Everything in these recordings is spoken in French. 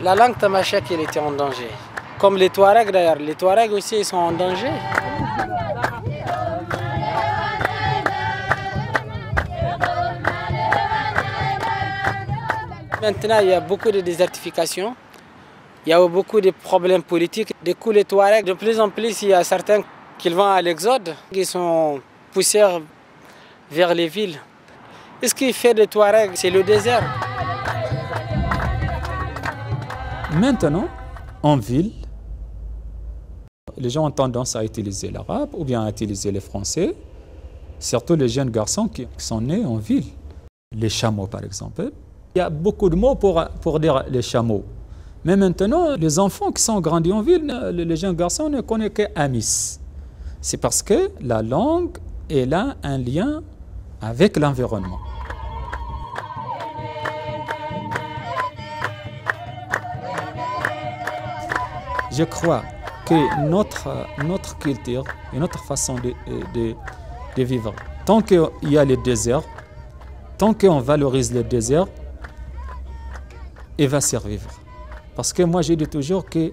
La langue tamashek, elle était en danger. Comme les Touaregs d'ailleurs. Les Touaregs aussi, ils sont en danger. Maintenant, il y a beaucoup de désertification. Il y a beaucoup de problèmes politiques. Du coup, les Touaregs, de plus en plus, il y a certains qui vont à l'exode. Ils sont poussés vers les villes. Et ce qui fait des Touaregs, c'est le désert. Maintenant, en ville, les gens ont tendance à utiliser l'arabe ou bien à utiliser le français, surtout les jeunes garçons qui sont nés en ville. Les chameaux, par exemple. Il y a beaucoup de mots pour dire les chameaux. Mais maintenant, les enfants qui sont grandis en ville, les jeunes garçons ne connaissent que Amis. C'est parce que la langue, elle a un lien avec l'environnement. Je crois que notre culture et notre façon de vivre, tant qu'il y a le désert, tant qu'on valorise le désert, il va survivre. Parce que moi, je dis toujours que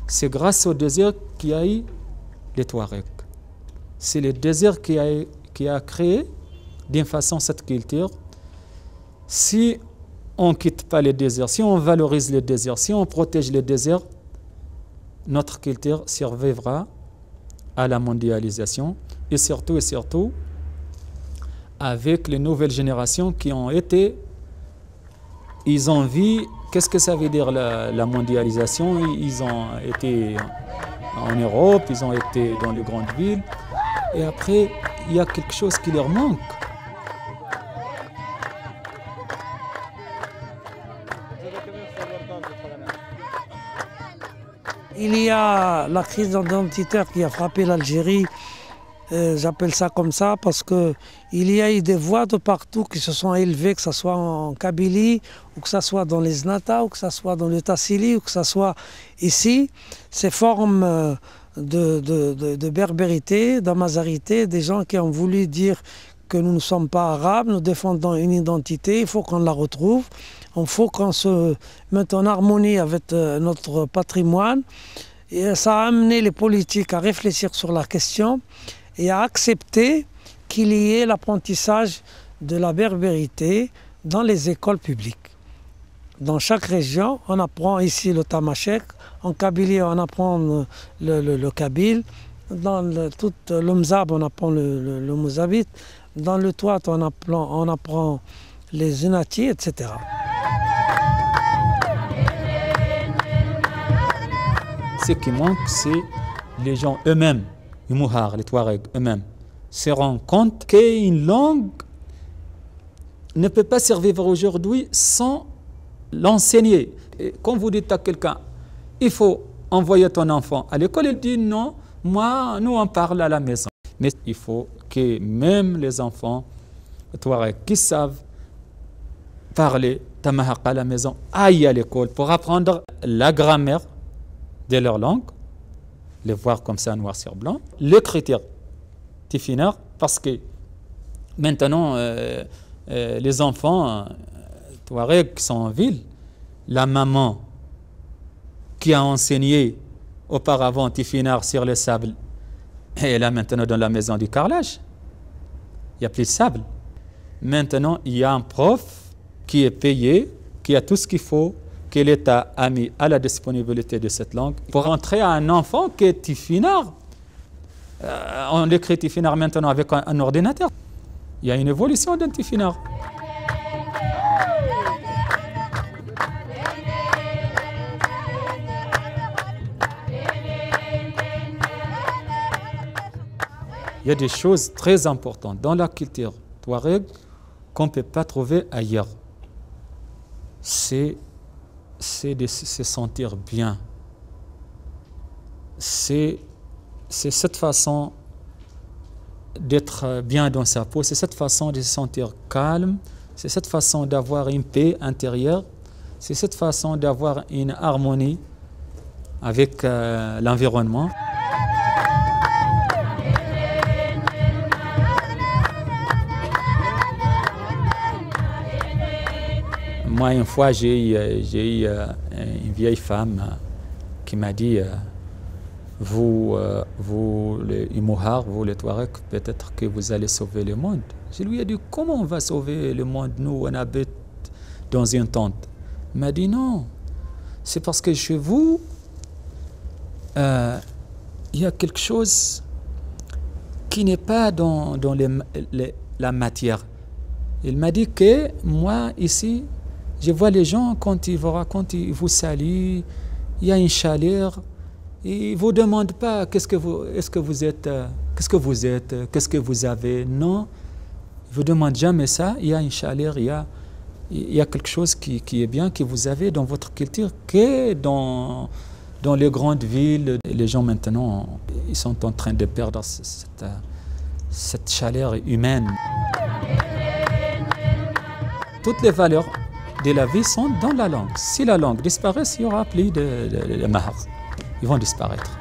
c'est grâce au désert qu'il y a eu les Touaregs. C'est le désert qui a créé d'une façon cette culture. Si on ne quitte pas le désert, si on valorise le désert, si on protège le désert, notre culture survivra à la mondialisation et surtout avec les nouvelles générations qui ont été, ils ont vu qu'est-ce que ça veut dire la mondialisation. Ils ont été en Europe, ils ont été dans les grandes villes et après il y a quelque chose qui leur manque. Il y a la crise identitaire qui a frappé l'Algérie, j'appelle ça comme ça parce qu'il y a eu des voix de partout qui se sont élevées, que ce soit en Kabylie, ou que ce soit dans les Znata, ou que ce soit dans le Tassili, ou que ce soit ici. Ces formes de berbérité, d'amazarité, des gens qui ont voulu dire que nous ne sommes pas arabes, nous défendons une identité, il faut qu'on la retrouve. Il faut qu'on se mette en harmonie avec notre patrimoine. Et ça a amené les politiques à réfléchir sur la question et à accepter qu'il y ait l'apprentissage de la berbérité dans les écoles publiques. Dans chaque région, on apprend ici le tamashek, en Kabylie on apprend le kabyle, dans tout le mzab on apprend le mouzabite, dans le touat on apprend les zenati, etc. Ce qui manque, c'est les gens eux-mêmes, les Mouhars, les Touaregs eux-mêmes, se rendent compte qu'une langue ne peut pas survivre aujourd'hui sans l'enseigner. Quand vous dites à quelqu'un, il faut envoyer ton enfant à l'école, il dit non, nous on parle à la maison. Mais il faut que même les enfants Touaregs qui savent parler tamahaq à la maison aillent à l'école pour apprendre la grammaire de leur langue, les voir comme ça noir sur blanc, le critère tifinagh, parce que maintenant les enfants Touaregs qui sont en ville, la maman qui a enseigné auparavant tifinagh sur le sable, elle est maintenant dans la maison du carrelage, il n'y a plus de sable. Maintenant il y a un prof qui est payé, qui a tout ce qu'il faut, que l'État a mis à la disponibilité de cette langue pour entrer à un enfant qui est tifinagh. On écrit tifinagh maintenant avec un ordinateur. Il y a une évolution d'un tifinagh. Il y a des choses très importantes dans la culture touareg qu'on ne peut pas trouver ailleurs. C'est de se sentir bien. C'est cette façon d'être bien dans sa peau, c'est cette façon de se sentir calme, c'est cette façon d'avoir une paix intérieure, c'est cette façon d'avoir une harmonie avec l'environnement. Moi, une fois, j'ai eu une vieille femme qui m'a dit vous les Imouhar, vous les Touaregs, peut-être que vous allez sauver le monde. Je lui ai dit, comment on va sauver le monde? Nous, on habite dans une tente. Il m'a dit, non, c'est parce que chez vous, il y a quelque chose qui n'est pas dans la matière. Il m'a dit que moi, ici, je vois les gens, quand ils vous racontent, ils vous saluent, il y a une chaleur. Ils ne vous demandent pas qu'est-ce que vous êtes, qu'est-ce que vous avez. Non, ils ne vous demandent jamais ça. Il y a une chaleur, il y a quelque chose qui est bien, que vous avez dans votre culture, que dans les grandes villes. Les gens maintenant, ils sont en train de perdre cette chaleur humaine. Toutes les valeurs de la vie sont dans la langue. Si la langue disparaît, il n'y aura plus de mahar. Ils vont disparaître.